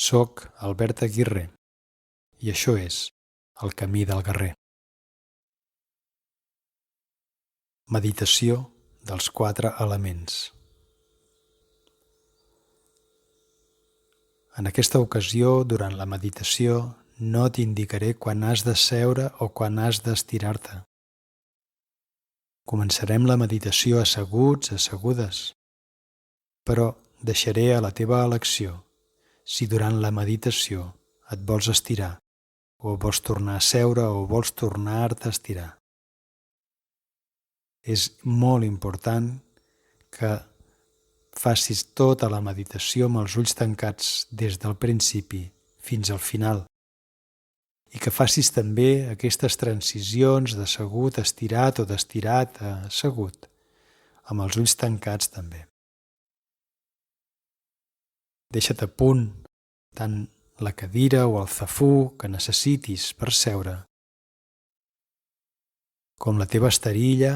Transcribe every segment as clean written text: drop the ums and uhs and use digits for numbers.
Soc Albert Aguirre i això és El camí del guerrer. Meditació dels 4 elements. En aquesta ocasió, durant la meditació, no t'indicaré quan has de seure o quan has d'estirar-te. Començarem la meditació asseguts, assegudes, però deixaré a la teva elecció si durant la meditació et vols estirar o vols tornar a seure o vols tornar-te a estirar. És molt important que facis tota la meditació amb els ulls tancats des del principi fins al final i que facis també aquestes transicions d'assegut a estirat o d'estirat a assegut amb els ulls tancats també. Deixa't a punt tant la cadira o el zafú que necessitis per seure, com la teva esterilla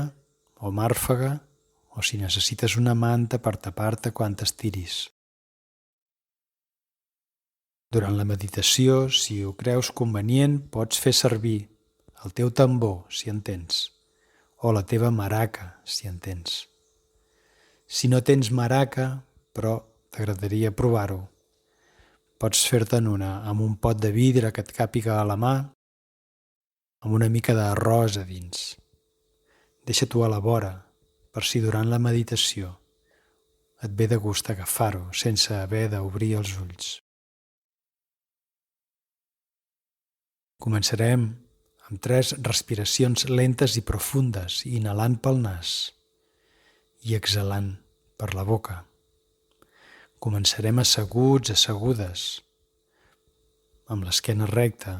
o màrfega, o si necessites una manta per tapar-te quan t'estiris. Durant la meditació, si ho creus convenient, pots fer servir el teu tambor, si en tens, o la teva maraca, si en tens. Si no tens maraca, però t'agradaria provar-ho, pots fer-te'n una amb un pot de vidre que et càpiga a la mà, amb una mica d'arròs a dins. Deixa-t'ho a la vora, per si durant la meditació et ve de gust agafar-ho sense haver d'obrir els ulls. Començarem amb 3 respiracions lentes i profundes, inhalant pel nas i exhalant per la boca. Començarem asseguts, assegudes, amb l'esquena recta,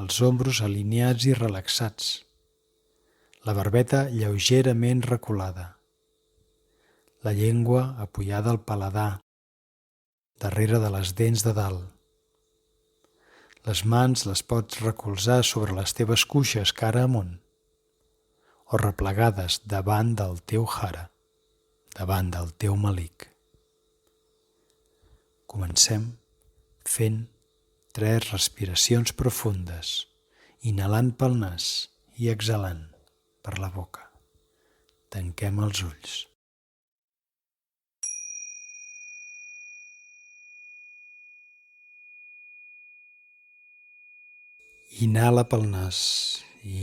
els ombros alineats i relaxats, la barbeta lleugerament reculada, la llengua apoyada al paladar, darrere de les dents de dalt. Les mans les pots recolzar sobre les teves cuixes cara amunt o replegades davant del teu hara, davant del teu malic. Comencem fent 3 respiracions profundes, inhalant pel nas i exhalant per la boca. Tanquem els ulls. Inhala pel nas,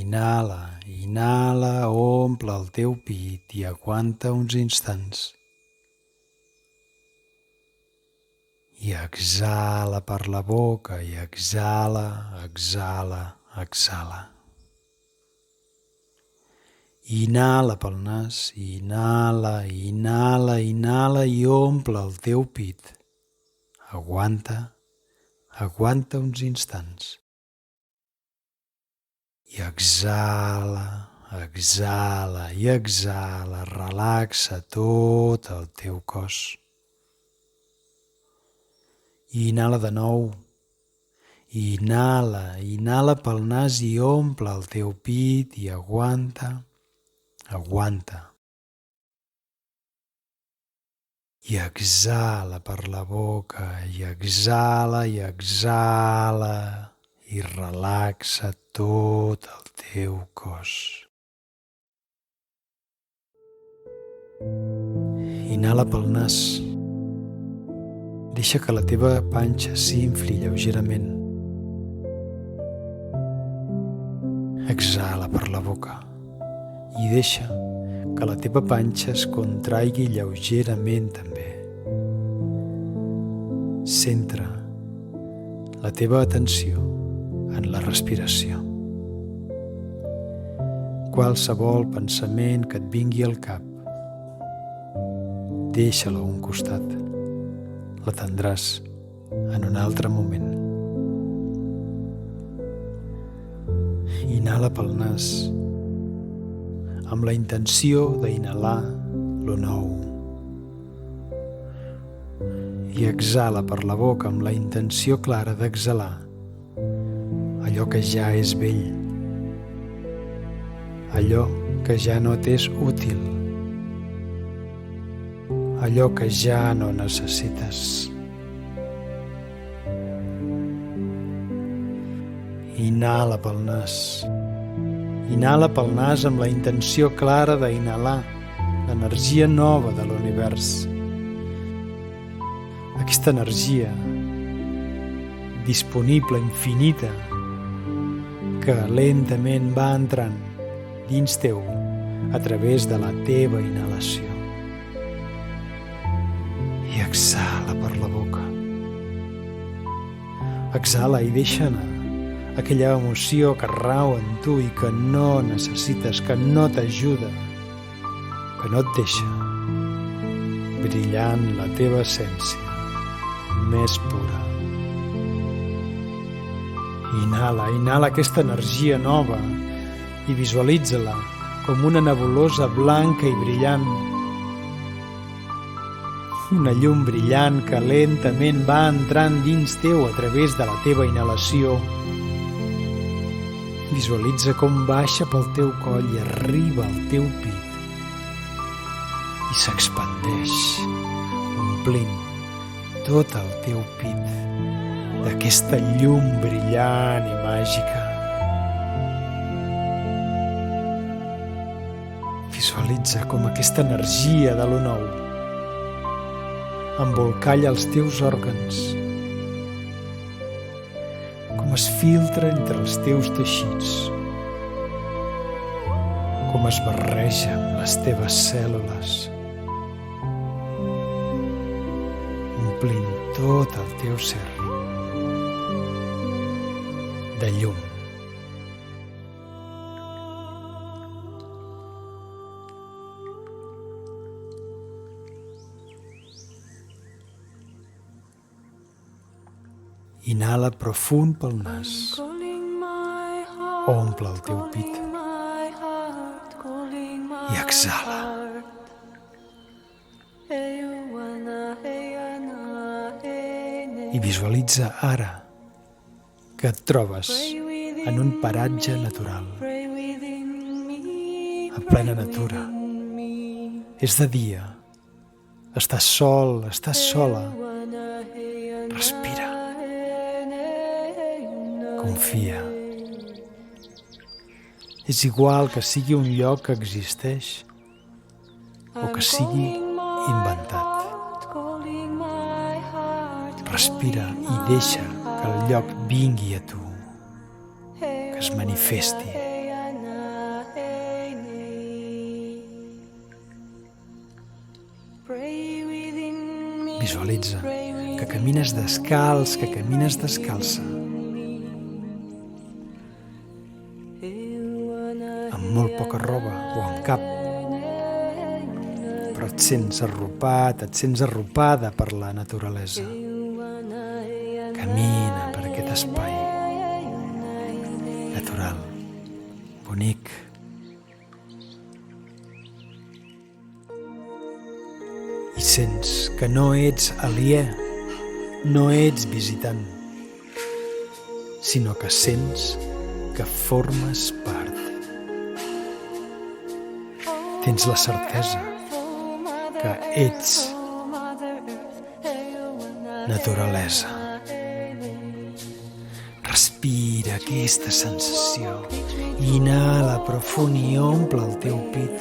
inhala, inhala, omple el teu pit i aguanta uns instants. I exhala per la boca i exhala, exhala, exhala. Inhala pel nas, inhala, inhala, inhala i omple el teu pit. Aguanta, aguanta uns instants. I exhala, exhala i exhala, relaxa tot el teu cos. I inhala de nou. Inhala, inhala pel nas i omple el teu pit i aguanta, aguanta. I exhala per la boca i exhala i relaxa tot el teu cos. Inhala pel nas. Deixa que la teva panxa s'infli lleugerament. Exhala per la boca i deixa que la teva panxa es contraigui lleugerament també. Centra la teva atenció en la respiració. Qualsevol pensament que et vingui al cap, deixa-lo a un costat. L'atendràs en un altre moment. Inhala pel nas amb la intenció d'inhalar lo nou. I exhala per la boca amb la intenció clara d'exhalar allò que ja és vell, allò que ja no t'és útil, allò que ja no necessites. Inhala pel nas. Inhala pel nas amb la intenció clara d'inhalar l'energia nova de l'univers. Aquesta energia disponible, infinita, que lentament va entrant dins teu a través de la teva inhalació. I exhala per la boca. Exhala i deixa anar aquella emoció que rau en tu i que no necessites, que no t'ajuda, que no et deixa brillant la teva essència més pura. Inhala, inhala aquesta energia nova i visualitza-la com una nebulosa blanca i brillant. Una llum brillant que lentament va entrant dins teu a través de la teva inhalació. Visualitza com baixa pel teu coll i arriba al teu pit i s'expandeix, omplint tot el teu pit d'aquesta llum brillant i màgica. Visualitza com aquesta energia de lo nou embolcalla els teus òrgans, com es filtra entre els teus teixits, com es barreja amb les teves cèl·lules, omplint tot el teu ser de llum. Inhala profund pel nas. Omple el teu pit. I exhala. I visualitza ara que et trobes en un paratge natural, a plena natura. És de dia. Estàs sol, estàs sola. Respira. Confia. És igual que sigui un lloc que existeix o que sigui inventat. Respira i deixa que el lloc vingui a tu, que es manifesti. Visualitza que camines descalç, que camines descalça, amb molt poca roba o amb cap, però et sents arropat, et sents arropada per la naturalesa. Camina per aquest espai natural, bonic. I sents que no ets aliè, no ets visitant, sinó que sents que formes part. Tens la certesa que ets naturalesa. Respira aquesta sensació. Inhala profund i omple el teu pit.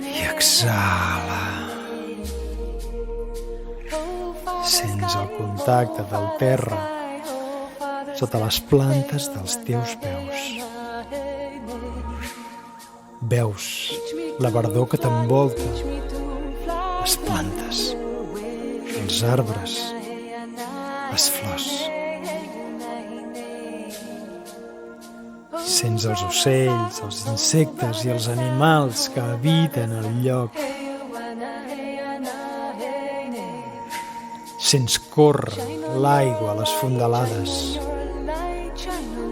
I exhala. Sents el contacte del terra sota les plantes dels teus peus. Veus la verdor que t'envolta, les plantes, els arbres, les flors. Sents els ocells, els insectes i els animals que habiten el lloc. Sents córrer l'aigua a les fondalades.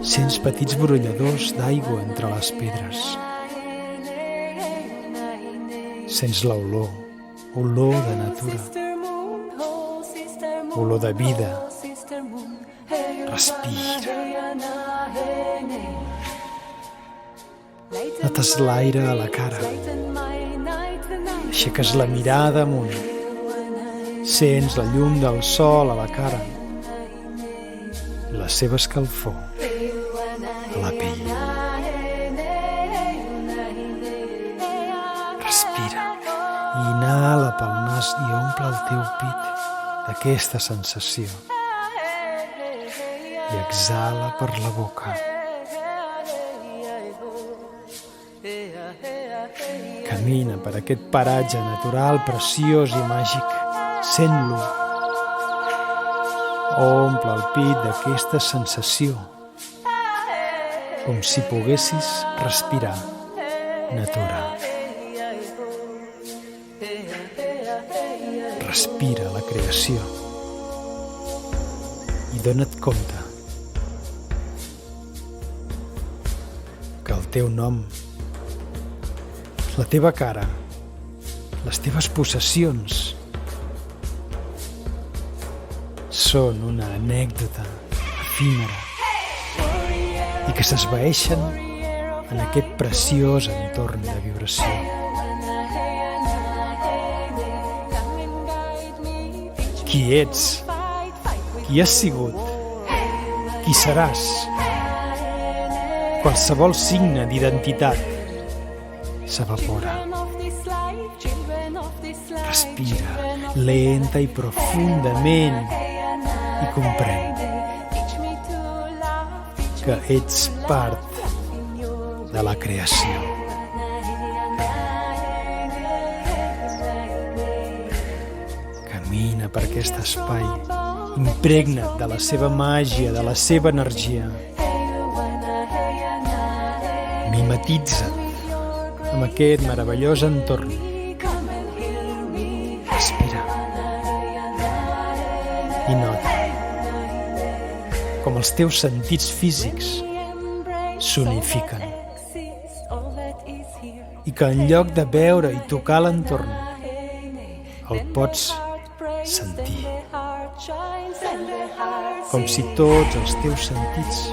Sents petits brolladors d'aigua entre les pedres. Sents l'olor, olor de natura, olor de vida. Respira. Notes l'aire a la cara. Aixeques la mirada amunt. Sents la llum del sol a la cara. la seva escalfor a la pell. Respira i inhala pel nas i omple el teu pit d'aquesta sensació. I exhala per la boca. Camina per aquest paratge natural, preciós i màgic. Sent-lo. Omple el pit d'aquesta sensació, com si poguessis respirar natura. Respira la creació i dona't compte que el teu nom, la teva cara, les teves possessions són una anècdota efímera i que s'esvaeixen en aquest preciós entorn de vibració. Qui ets? Qui has sigut? Qui seràs? Qualsevol signe d'identitat s'evapora. Respira lenta i profundament i comprèn que ets part de la creació. Camina per aquest espai, impregna't de la seva màgia, de la seva energia. Mimetitza't amb aquest meravellós entorn. Respira i nota com els teus sentits físics s'unifiquen i que en lloc de veure i tocar l'entorn el pots sentir, com si tots els teus sentits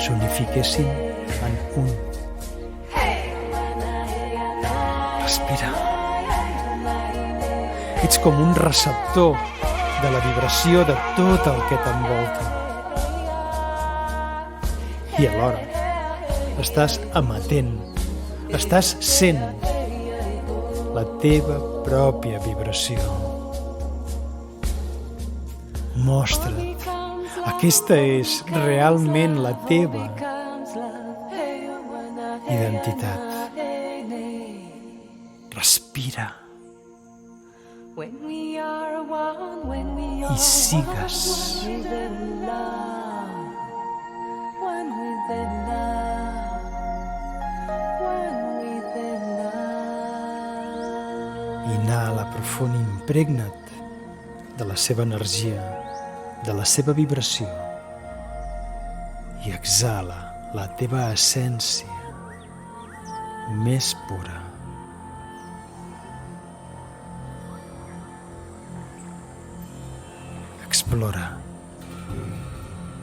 s'unifiquessin en un. Respira. Ets com un receptor de la vibració de tot el que t'envolta. I alhora estàs emetent, estàs sent la teva pròpia vibració. Mostra't. Aquesta és realment la teva identitat. Respira. I sigues. Inhala profund, impregna't de la seva energia, de la seva vibració i exhala la teva essència més pura. Explora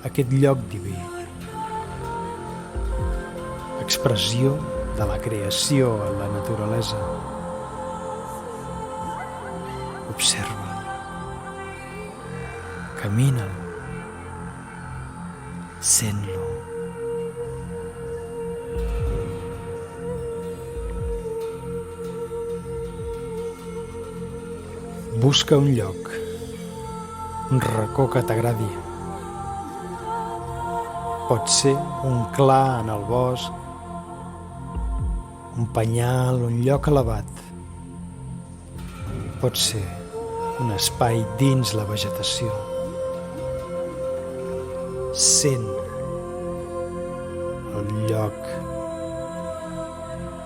aquest lloc diví, expressió de la creació en la naturalesa. Observa'l, camina'l, sent-lo. Busca un lloc, un racó que t'agradi. Pot ser un clar en el bosc, un penyal, un lloc elevat. Pot ser un espai dins la vegetació. Sent el lloc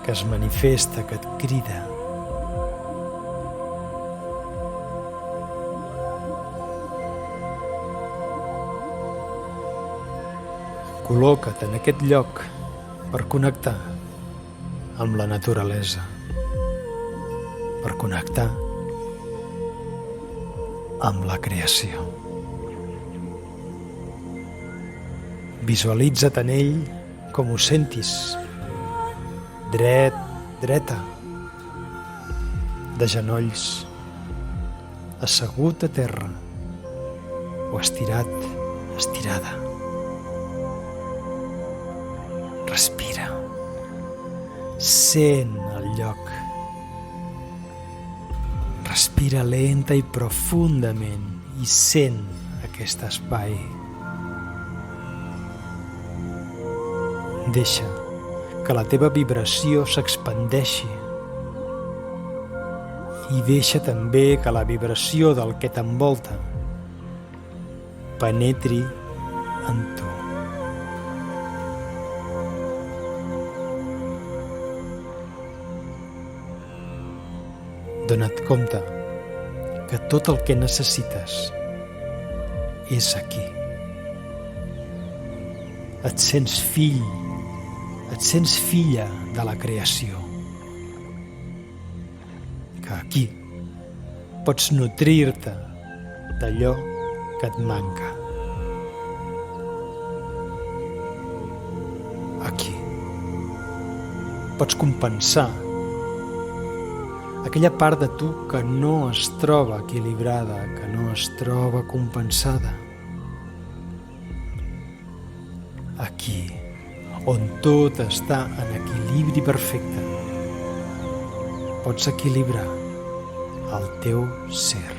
que es manifesta, que et crida. Col·loca't en aquest lloc per connectar amb la naturalesa, per connectar amb la creació. Visualitza't en ell com ho sentis, dret, dreta, de genolls, assegut a terra o estirat, estirada. Respira. Sent el lloc. Respira lenta i profundament i sent aquest espai. Deixa que la teva vibració s'expandeixi i deixa també que la vibració del que t'envolta penetri en tu. Dona't compte que tot el que necessites és aquí. Et sents fill, et sents filla de la creació. Que aquí pots nutrir-te d'allò que et manca. Aquí pots compensar aquella part de tu que no es troba equilibrada, que no es troba compensada. Aquí, on tot està en equilibri perfecte, pots equilibrar el teu ser.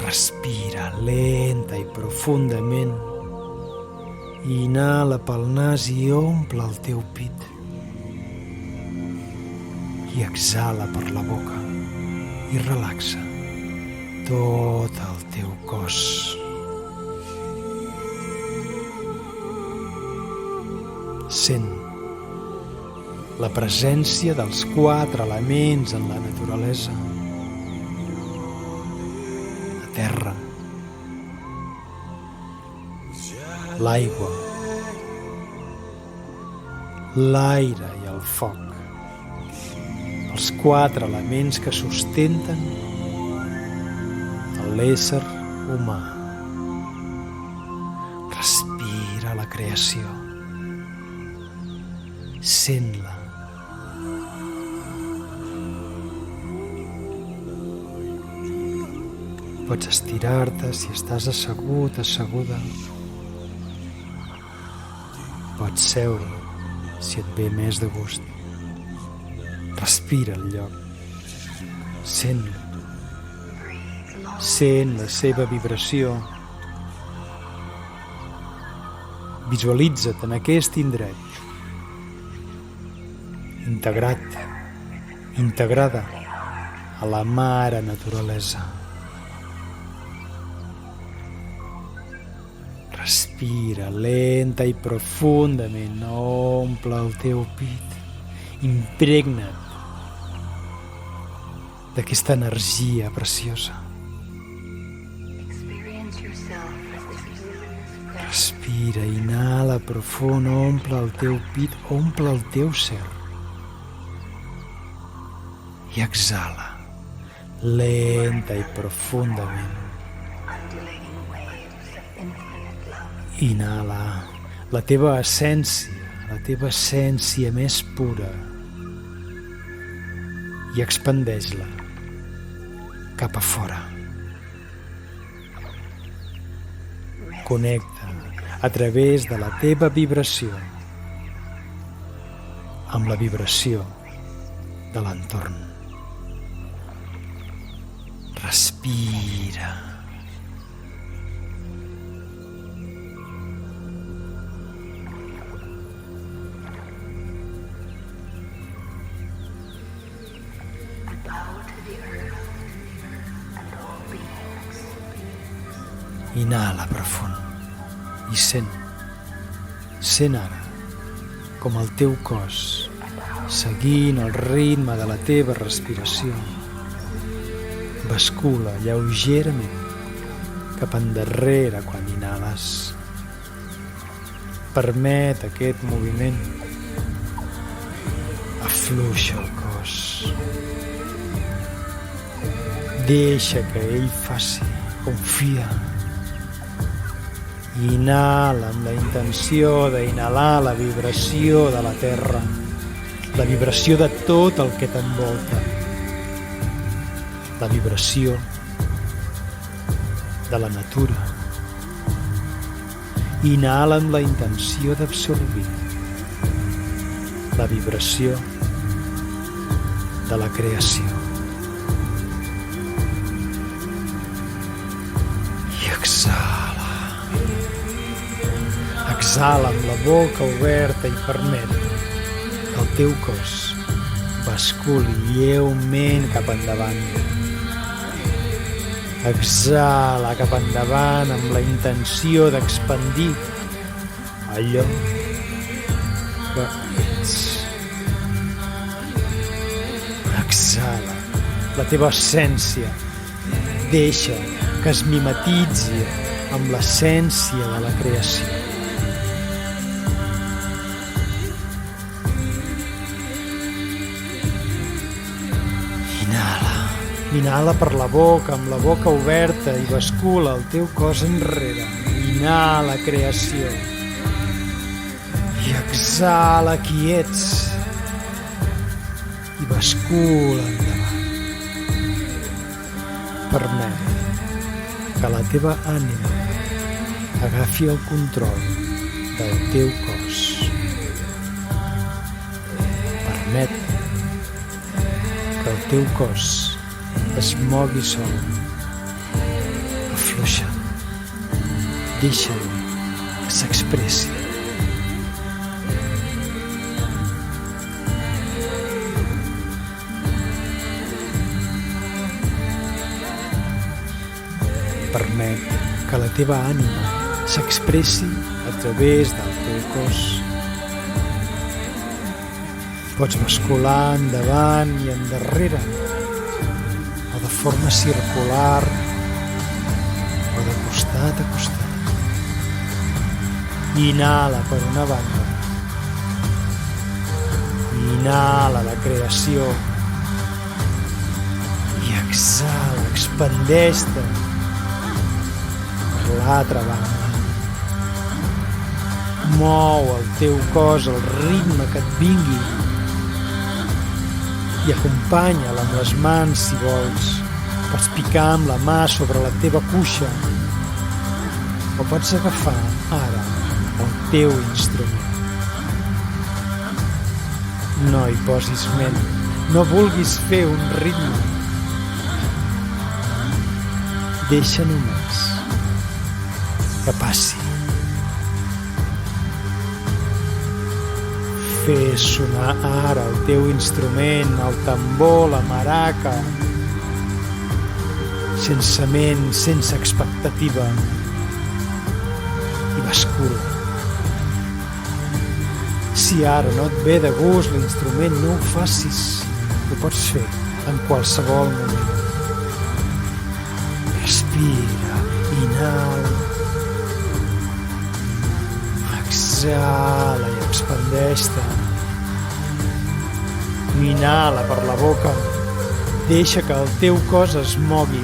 Respira lenta i profundament. Inhala pel nas i omple el teu pit. I exhala per la boca i relaxa tot el teu cos. Sent la presència dels 4 elements en la naturalesa. La terra, l'aigua, l'aire i el foc. Els 4 elements que sustenten l'ésser humà. Respira la creació. Sent-la. Pots estirar-te si estàs assegut, asseguda. Pots seure si et ve més de gust. Respira el lloc. Sent-lo. Sent la seva vibració. Visualitza't en aquest indret. Integrat, integrada a la mare naturalesa. Respira lenta i profundament. Omple el teu pit. Impregna't d'aquesta energia preciosa. Respira, inhala profund, omple el teu pit, omple el teu ser. I exhala, lenta i profundament. Inhala la teva essència més pura i expandeix-la cap a fora. Connecta a través de la teva vibració amb la vibració de l'entorn. Respira. Inhala profund i sent ara com el teu cos, seguint el ritme de la teva respiració, bascula lleugerament cap endarrere quan inhales. Permet aquest moviment. Afluixa el cos. Deixa que ell faci. Confia. Inhala amb la intenció d'inhalar la vibració de la terra, la vibració de tot el que t'envolta. la vibració de la natura. Inhala amb la intenció d'absorbir la vibració de la creació. I exhala. Exhala amb la boca oberta i permet que el teu cos basculi lleument cap endavant. Exhala cap endavant amb la intenció d'expandir allò que ets. Exhala la teva essència. Deixa que es mimetitzi amb l'essència de la creació. Inhala per la boca, amb la boca oberta, i bascula el teu cos enrere. Inhala creació. I exhala qui ets. I bascula endavant. Permet que la teva ànima agafi el control del teu cos. Permet que el teu cos es mogui sol. Afluixa. Deixa-lo que s'expressi. Permet que la teva ànima s'expressi a través del teu cos. Pots bascular endavant i endarrere, o de forma circular, o de costat a costat. Inhala per una banda. Inhala la creació. I exhala, expandeix-te per l'altra banda. Mou el teu cos al ritme que et vingui i acompanya-la amb les mans si vols. Pots picar amb la mà sobre la teva cuixa o pots agafar ara el teu instrument. No hi posis ment, no vulguis fer un ritme. Deixa només que passi. Fes sonar ara el teu instrument, el tambor, la maraca, sense ment, sense expectativa, i bascula. Si ara no et ve de gust l'instrument, no ho facis. Ho pots fer en qualsevol moment. Respira, inhala, exhala i expandeix-te. Inhala per la boca. Deixa que el teu cos es mogui.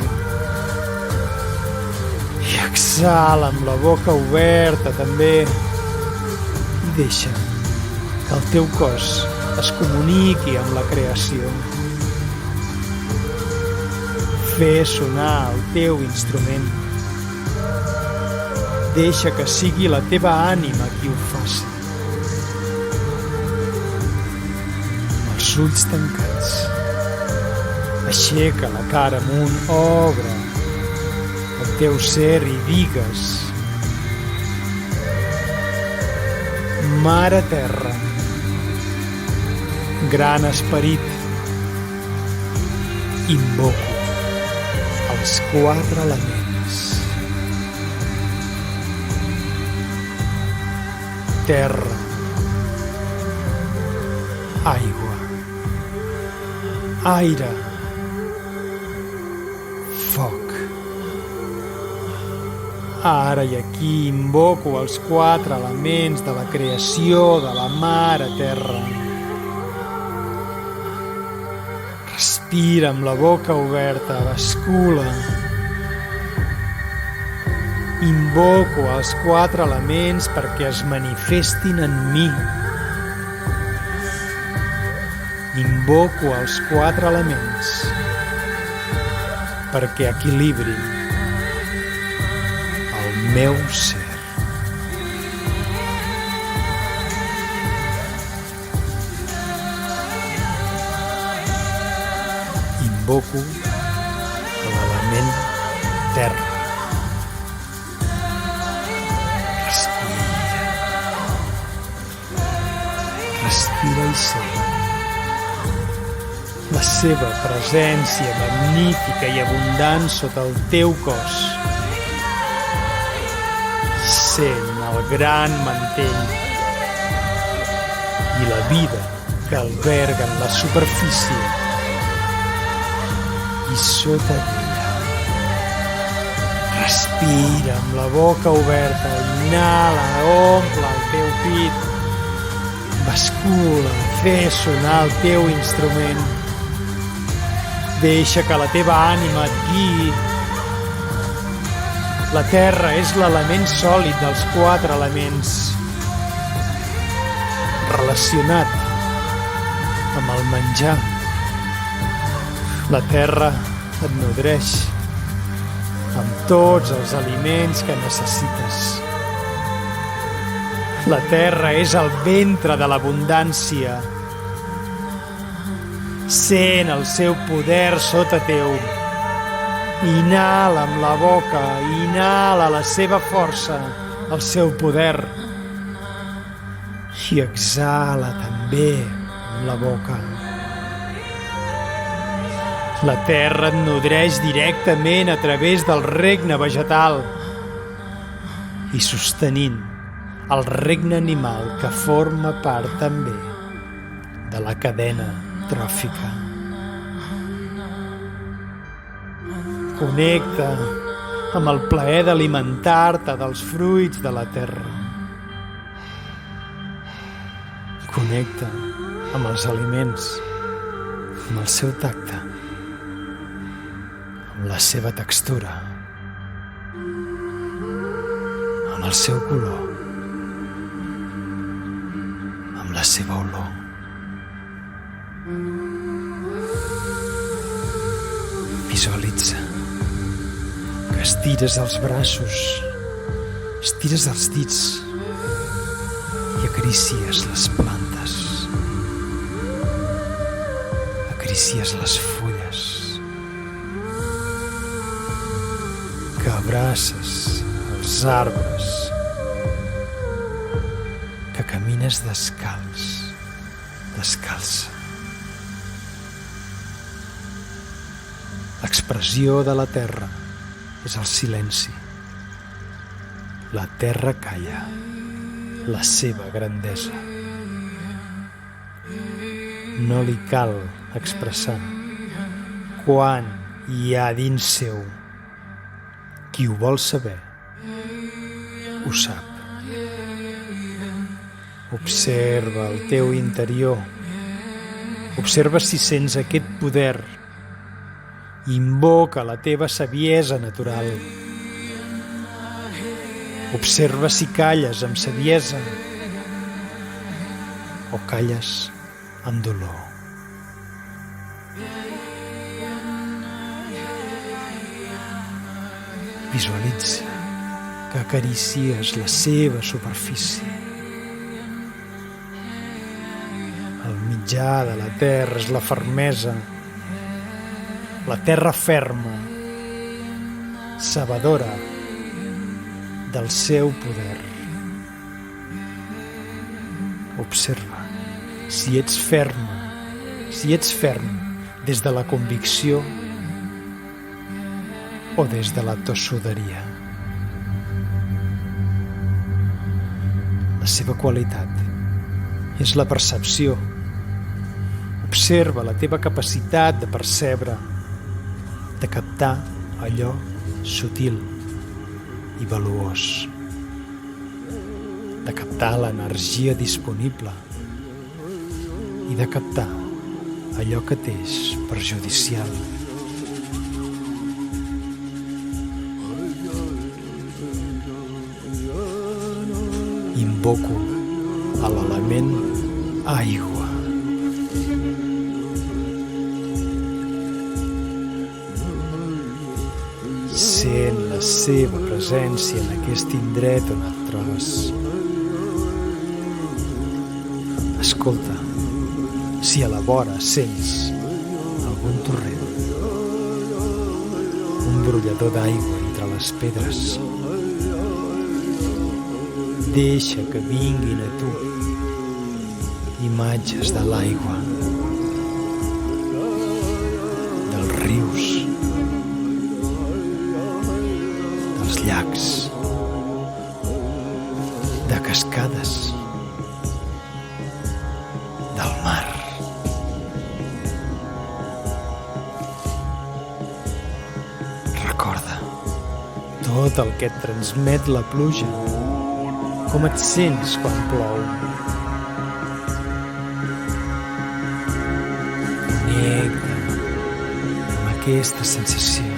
I exhala amb la boca oberta també. I deixa que el teu cos es comuniqui amb la creació. Fes sonar el teu instrument. Deixa que sigui la teva ànima qui ho faci. Amb els ulls tancats, aixeca la cara amunt, obre el teu ser i digues: Mare Terra, gran esperit, invoco els 4 elements: terra, aigua, aire, foc. Ara i aquí invoco els 4 elements de la creació de la Mare Terra. Respira amb la boca oberta, bascula. Invoco els 4 elements perquè es manifestin en mi. Invoco els 4 elements perquè equilibrin el meu ser. Invoco l'element terra. Respira i sent la seva presència magnífica i abundant sota el teu cos. Sent el gran mantell i la vida que alberga en la superfície i sota d'ella. Respira amb la boca oberta, inhala, omple el teu pit, bascula, fes sonar el teu instrument. Deixa que la teva ànima et guiï. La terra és l'element sòlid dels 4 elements, relacionat amb el menjar. La terra et nodreix amb tots els aliments que necessites. La terra és el ventre de l'abundància. Sent el seu poder sota teu. Inhala amb la boca, inhala la seva força, el seu poder. I exhala també amb la boca. La terra et nodreix directament a través del regne vegetal i sostenint el regne animal que forma part també de la cadena tròfica. Connecta amb el plaer d'alimentar-te dels fruits de la terra. Connecta amb els aliments, amb el seu tacte, amb la seva textura, amb el seu color, amb la seva olor. Visualitza que estires els braços, estires els dits i acaricies les plantes, acaricies les fulles, que abraces els arbres, que camines descalç, descalça. L'expressió de la terra és el silenci. La terra calla la seva grandesa. No li cal expressar quant hi ha dins seu. Qui ho vol saber, ho sap. Observa el teu interior. Observa si sents aquest poder. Invoca la teva saviesa natural. Observa si calles amb saviesa o calles amb dolor. Visualitza que acaricies la seva superfície. El mitjà de la terra és la fermesa, la terra ferma, sabedora del seu poder. Observa si ets ferma, si ets ferm des de la convicció o des de la tossuderia. La seva qualitat és la percepció. Observa la teva capacitat de percebre, de captar allò sutil i valuós, de captar l'energia disponible i de captar allò que t'és perjudicial. Invoco a l'element aigua. Sent la seva presència en aquest indret on et trobes. Escolta, si a la vora sents algun torrent, un brollador d'aigua entre les pedres, deixa que vinguin a tu imatges de l'aigua, dels rius, dels llacs, de cascades, del mar. Recorda tot el que et transmet la pluja, com et sents quan plou. Connecta amb aquesta sensació.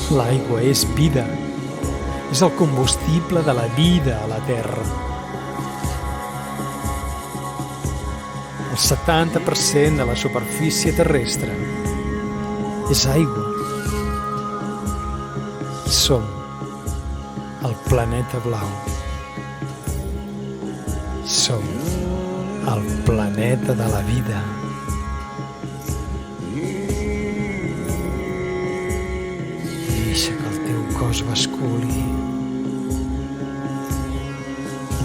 L'aigua és vida, és el combustible de la vida a la Terra. El 70% de la superfície terrestre és aigua. Som el planeta blau. Som el planeta de la vida. Deixa que el teu cos basculi.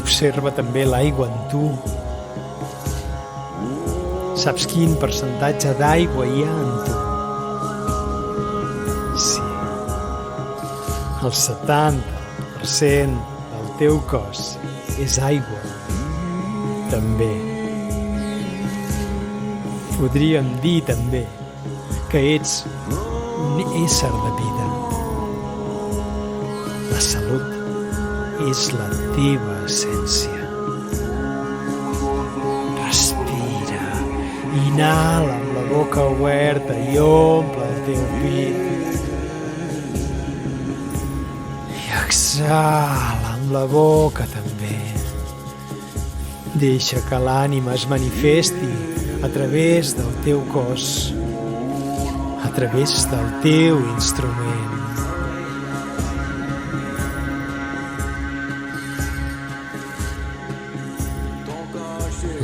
Observa també l'aigua en tu. Saps quin percentatge d'aigua hi ha en tu? Sí. El 70% del teu cos és aigua. També. Podríem dir també que ets un ésser de vida. La salut és la teva essència. Respira, inhala amb la boca oberta i omple el teu pit. Exhala amb la boca també. Deixa que l'ànima es manifesti a través del teu cos, a través del teu instrument.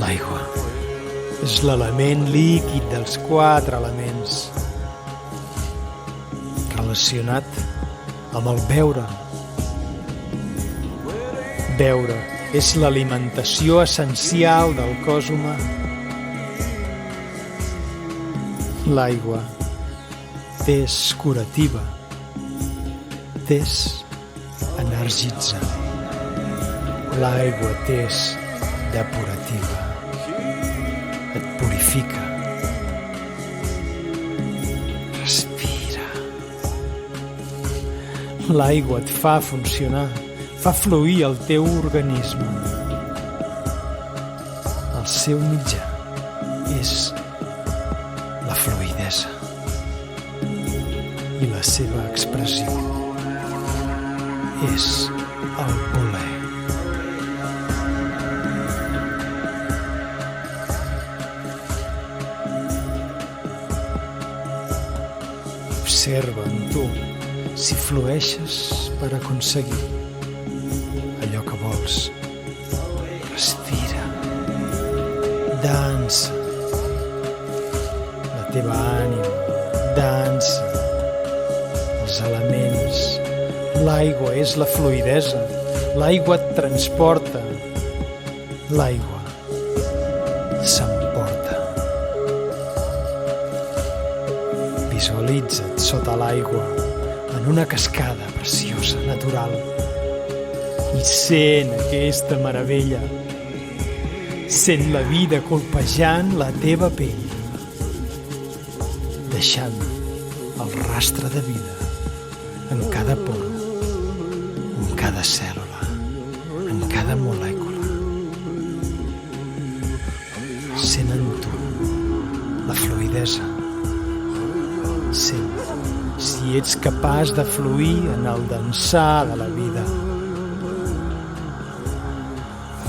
L'aigua és l'element líquid dels 4 elements, relacionat amb el beure. Beure és l'alimentació essencial del cos humà. L'aigua t'és curativa, t'és energitzant. L'aigua t'és depurativa, et purifica. Respira. L'aigua et fa funcionar, fa fluir el teu organisme. El seu mitjà és la fluïdesa i la seva expressió és el voler. Observa en tu si flueixes per aconseguir allò que vols. Respira, dansa, la teva ànima dansa, els elements. L'aigua és la fluïdesa, l'aigua et transporta, l'aigua s'emporta. Visualitza't sota l'aigua en una cascada preciosa, natural, i sent aquesta meravella. Sent la vida colpejant la teva pell, deixant el rastre de vida en cada poro, en cada cèl·lula, en cada molècula. Sent en tu la fluïdesa. Sent si ets capaç de fluir en el dansar de la vida.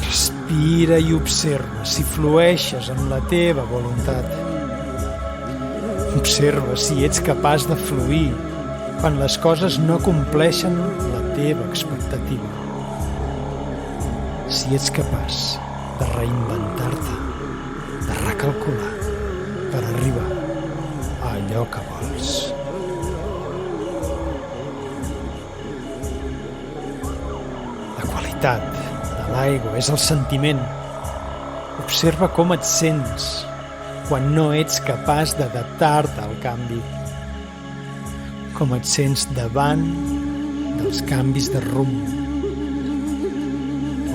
Respira i observa si flueixes amb la teva voluntat. Observa si ets capaç de fluir quan les coses no compleixen la teva expectativa. Si ets capaç de reinventar-te, de recalcular per arribar a allò que vols. La qualitat de l'aigua és el sentiment. Observa com et sents quan no ets capaç d'adaptar-te al canvi. Com et sents davant dels canvis de rumb.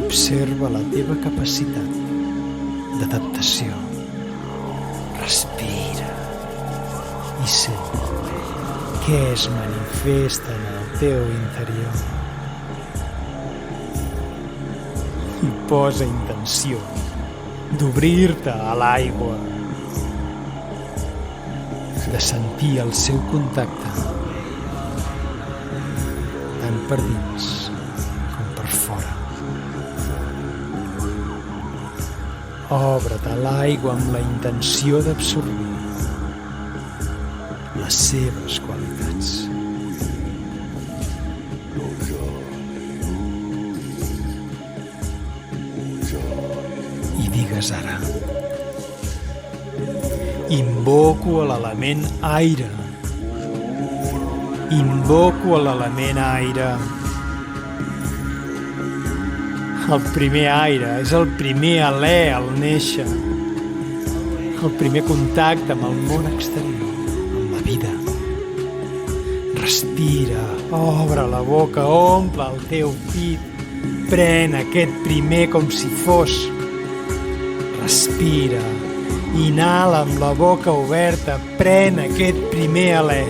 Observa la teva capacitat d'adaptació. Respira i sent què es manifesta en el teu interior. I posa intenció d'obrir-te a l'aigua, de sentir el seu contacte, tant per dins com per fora. Obre't a l'aigua amb la intenció d'absorbir les seves qualitats. I digues ara: invoco a l'element aire. Invoco a l'element aire. El primer aire és el primer alè al néixer, el primer contacte amb el món exterior, amb la vida. Respira, obre la boca, omple el teu pit, pren aquest primer com si fos. Respira, inhala amb la boca oberta, pren aquest primer alè,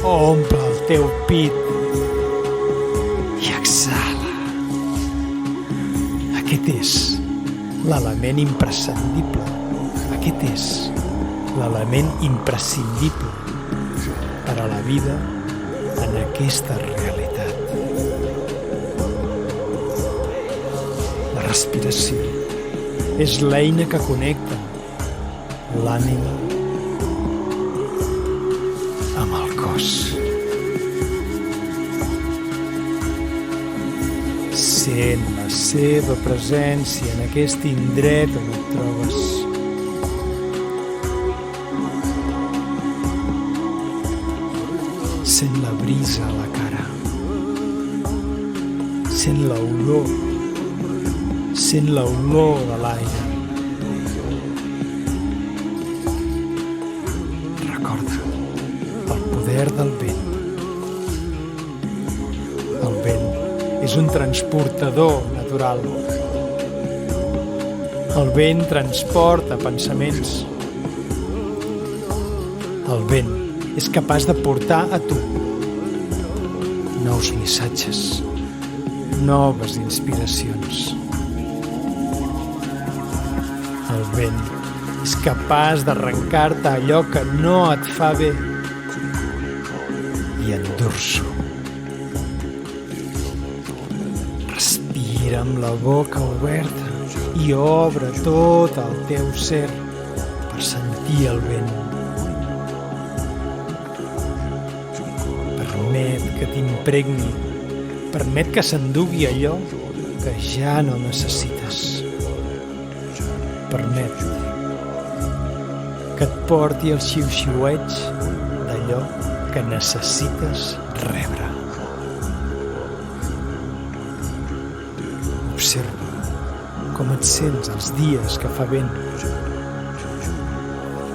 omple el teu pit i exhala. Aquest és l'element imprescindible. Aquest és l'element imprescindible per a la vida en aquesta realitat. La respiració és l'eina que connecta l'ànima amb el cos. Sent la seva presència en aquest indret on et trobes. Sent la brisa a la cara. Sent l'olor. Sent l'olor de l'aire. Recorda el poder del vent. El vent és un transportador natural. El vent transporta pensaments. El vent és capaç de portar a tu nous missatges, noves inspiracions. El vent és capaç d'arrencar-te allò que no et fa bé i endur-s'ho. Respira amb la boca oberta i obre tot el teu ser per sentir el vent. Permet que t'impregni, permet que s'endugui allò que ja no necessites. Permet que et porti el xiu-xiueig d'allò que necessites rebre. Observa com et sents els dies que fa vent.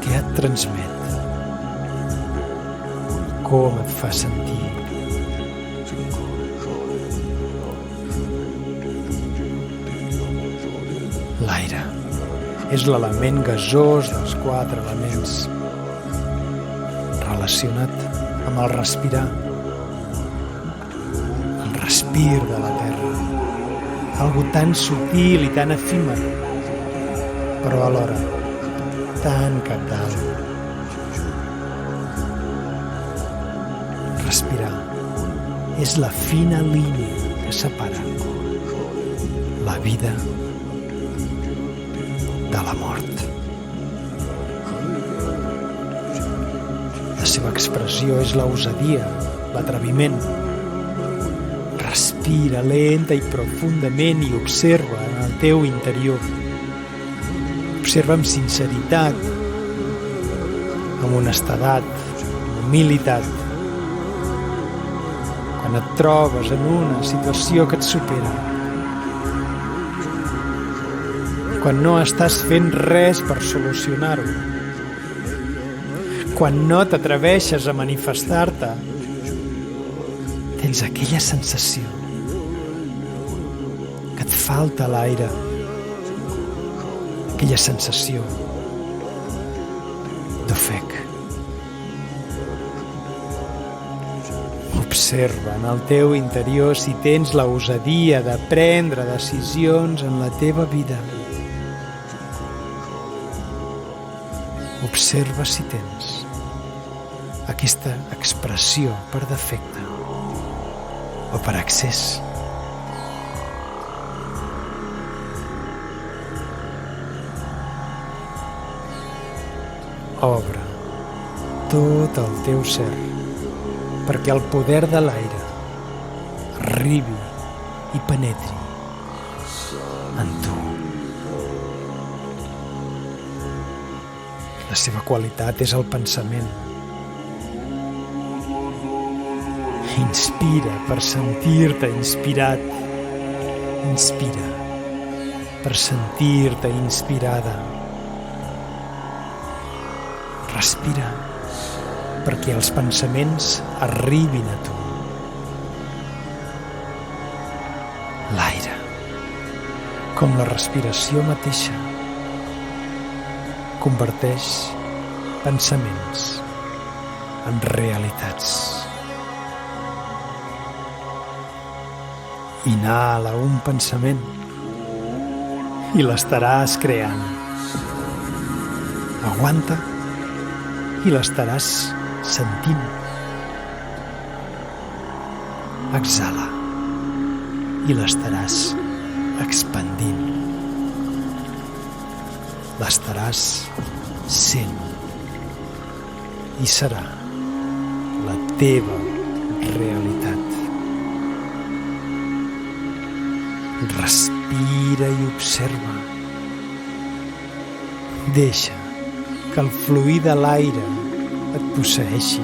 Què et transmet? Com et fa sentir? L'aire és l'element gasós dels 4 elements, relacionat amb el respirar, el respir de la terra, algo tan sutil i tan efímer, però alhora tan cabdal. Respirar és la fina línia que separa la vida de la mort. La seva expressió és la osadia l'atreviment. Respira lenta i profundament i observa en el teu interior. Observa amb sinceritat, amb honestedat, amb humilitat. Quan et trobes en una situació que et supera, quan no estàs fent res per solucionar-ho, quan no t'atreveixes a manifestar-te, tens aquella sensació que et falta l'aire, aquella sensació d'ofec. Observa en el teu interior si tens la osadia de prendre decisions en la teva vida. Observa si tens aquesta expressió per defecte o per excés. Obre tot el teu ser perquè el poder de l'aire arribi i penetri en tu. La seva qualitat és el pensament. Inspira per sentir-te inspirat. Inspira per sentir-te inspirada. Respira perquè els pensaments arribin a tu. L'aire, com la respiració mateixa, converteix pensaments en realitats. Inhala un pensament i l'estaràs creant. Aguanta i l'estaràs sentint. Exhala i l'estaràs expandint. L'estaràs sent i serà la teva realitat. Respira i observa. Deixa que el fluir de l'aire et posseeixi,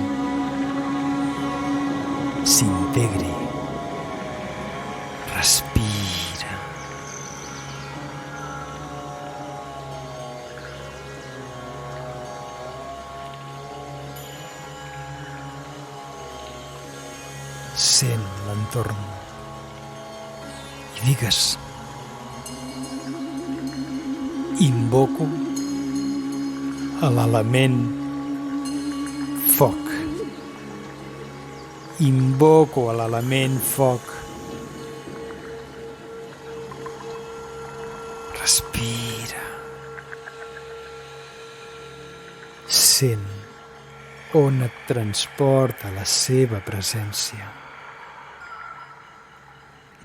s'integri. Respira. Sent l'entorn i digues: invoco a l'element foc. Invoco a l'element foc. Respira. Sent on et transporta la seva presència.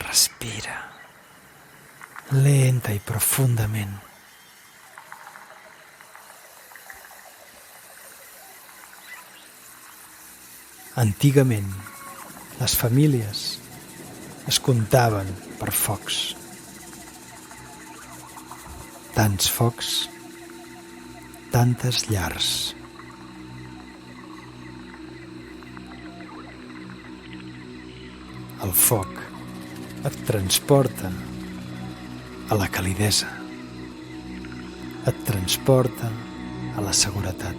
Respira lenta i profundament. Antigament, les famílies es comptaven per focs. Tants focs, tantes llars. El foc et transporta a la calidesa, et transporta a la seguretat.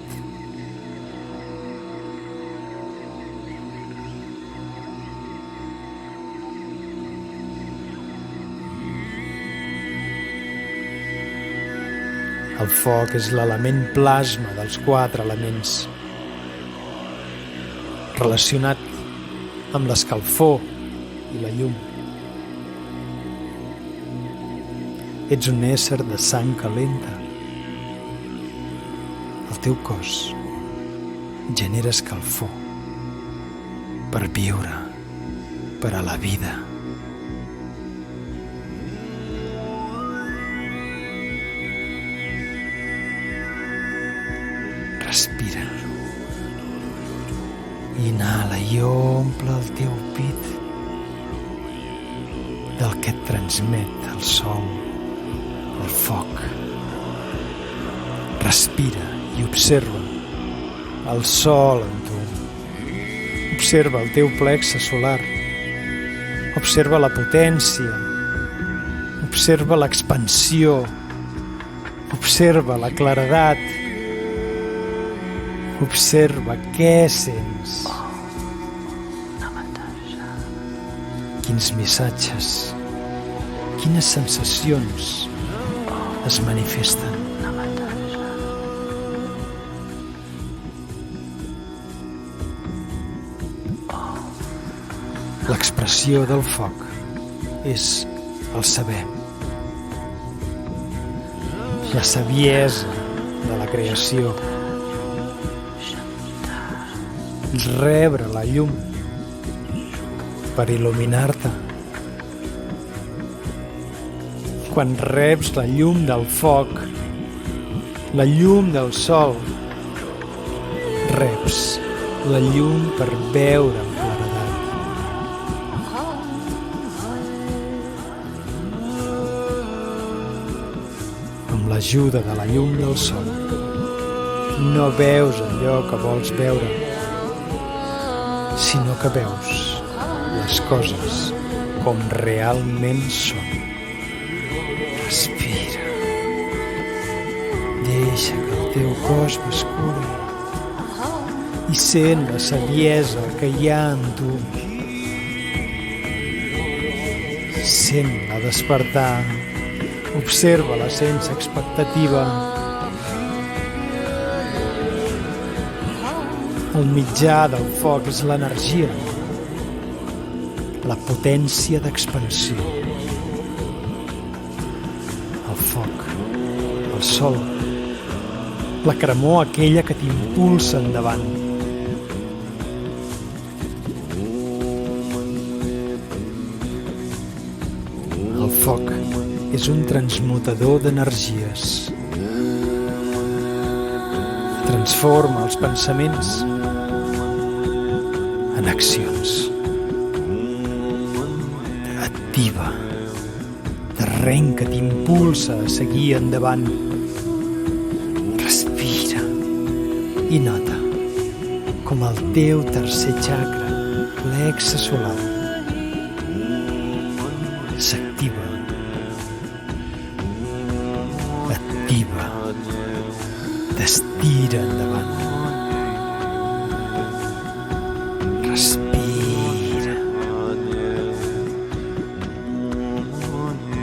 El foc és l'element plasma dels 4 elements, relacionat amb l'escalfor i la llum. Ets un ésser de sang calenta. El teu cos genera escalfor per viure, per a la vida. Respira Inhala i omple el teu pit del que et transmet el sol, el foc. Respira i observa el sol en tu. Observa el teu plexe solar. Observa la potència. Observa l'expansió. Observa la claredat. Observa què sents. Quins missatges, quines sensacions es manifesten. L'expressió del foc és el saber, la saviesa de la creació, rebre la llum per il·luminar-te. Quan reps la llum del foc, la llum del sol, reps la llum per veure amb claredat. Amb l'ajuda de la llum del sol, no veus allò que vols veure, sinó que veus les coses com realment són. Respira. Deixa que el teu cos m'escuri i sent la saviesa que hi ha en tu. Sent-la despertar. Observa-la sense expectativa. El mitjà del foc és l'energia, la potència d'expansió. El foc, el sol, la cremor aquella que t'impulsa endavant. El foc és un transmutador d'energies. Transforma els pensaments en accions. T'activa, t'arrenca, t'impulsa a seguir endavant. Respira i nota com el teu tercer chakra, plexe solar, s'activa. Activa, t'estira endavant. Respira.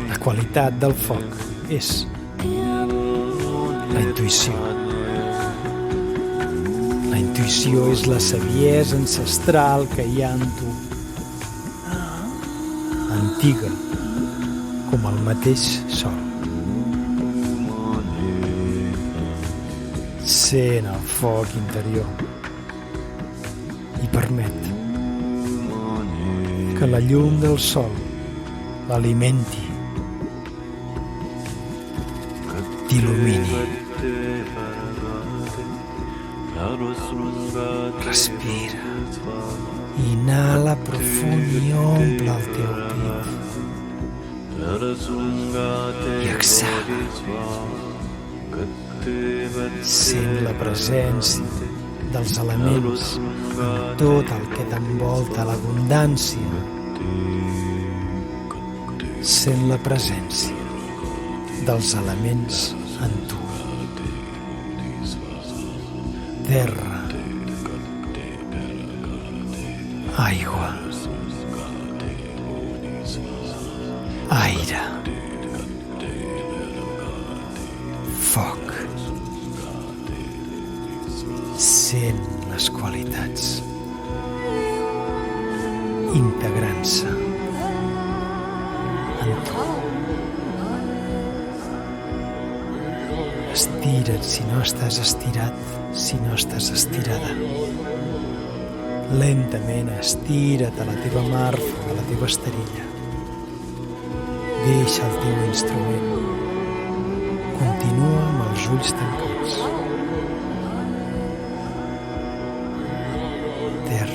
La qualitat del foc és la intuïció. La intuïció és la saviesa ancestral que hi ha en tu, antiga com el mateix sol. Sent el foc interior i permet que la llum del sol l'alimenti, t'il·lumini. Respira. Inhala profund i omple el teu pit. I exhala. Sent la presència dels elements en tot el que t'envolta, l'abundància. Sent la presència dels elements en tu. Terra, aigua, aire, foc. Sent les qualitats integrant-se en tu. Estira't si no estàs estirat, si no estàs estirada. Lentament estira't a la teva marfa, a la teva esterilla. Deixa el teu instrument. Continua amb els ulls tancats. Terra.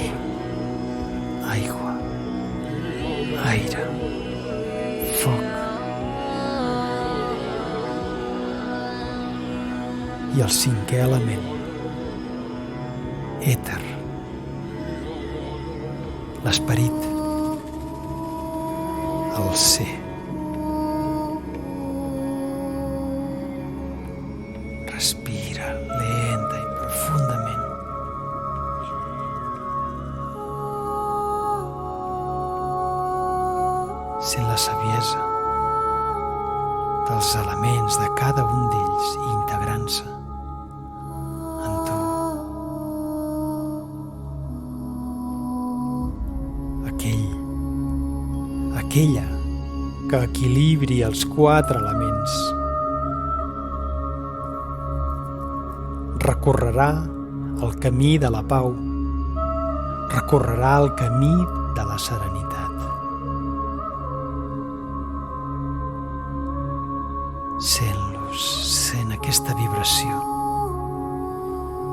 i el cinquè element, èter, l'esperit, el ser. Respira lenta i profundament. Sent la saviesa dels elements de cada un d'ells i integrant-se en tu. Aquella que equilibri els 4 elements. Recorrerà el camí de la pau, recorrerà el camí de la serenitat. Sent-los, sent aquesta vibració,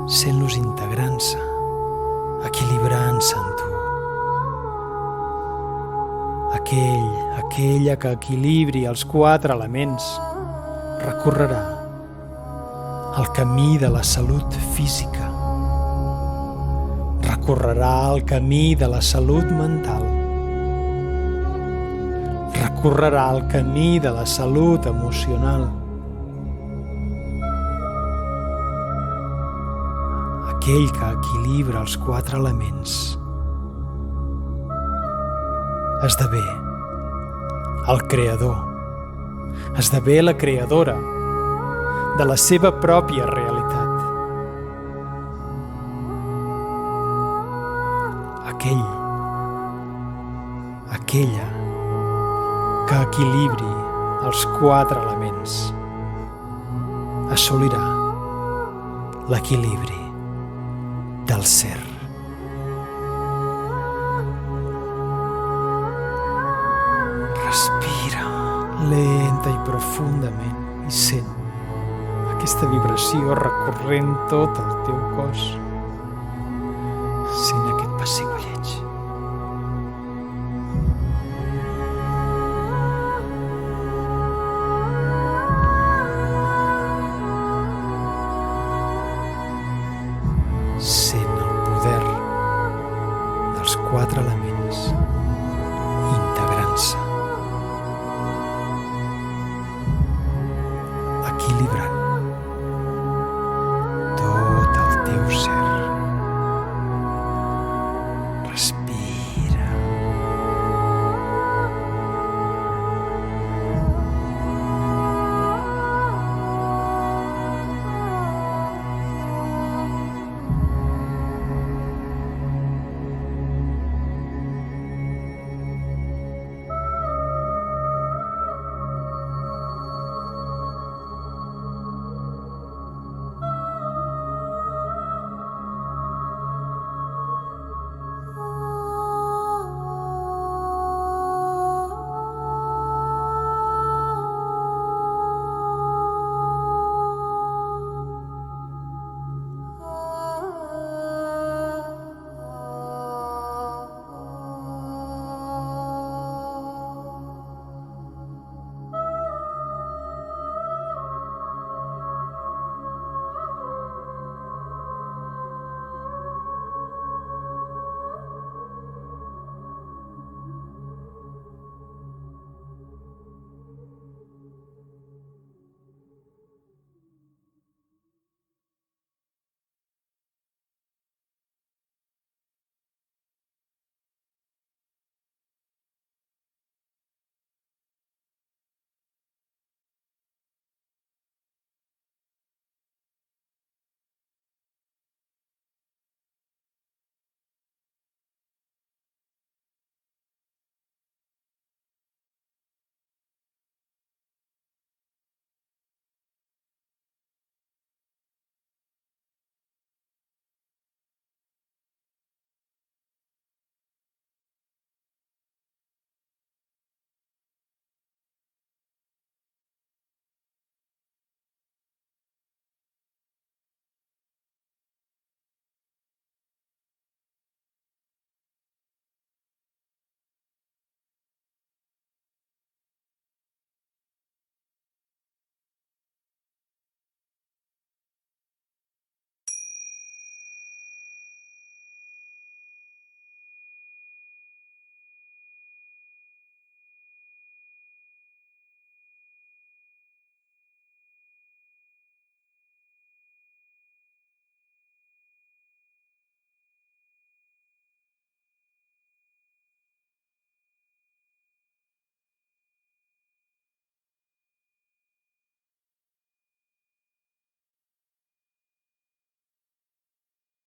sent-los integrant-se, equilibrant-se en tu. Aquella que equilibri els 4 elements recorrerà el camí de la salut física, recorrerà el camí de la salut mental, recorrerà el camí de la salut emocional. Aquell que equilibra els 4 elements esdevé el creador, esdevé la creadora de la seva pròpia realitat. Aquella que equilibri els 4 elements assolirà l'equilibri del ser. Respira lenta i profundament i sent aquesta vibració recorrent tot el teu cos. Sent aquest pessigolleig. Sent el poder dels 4 elements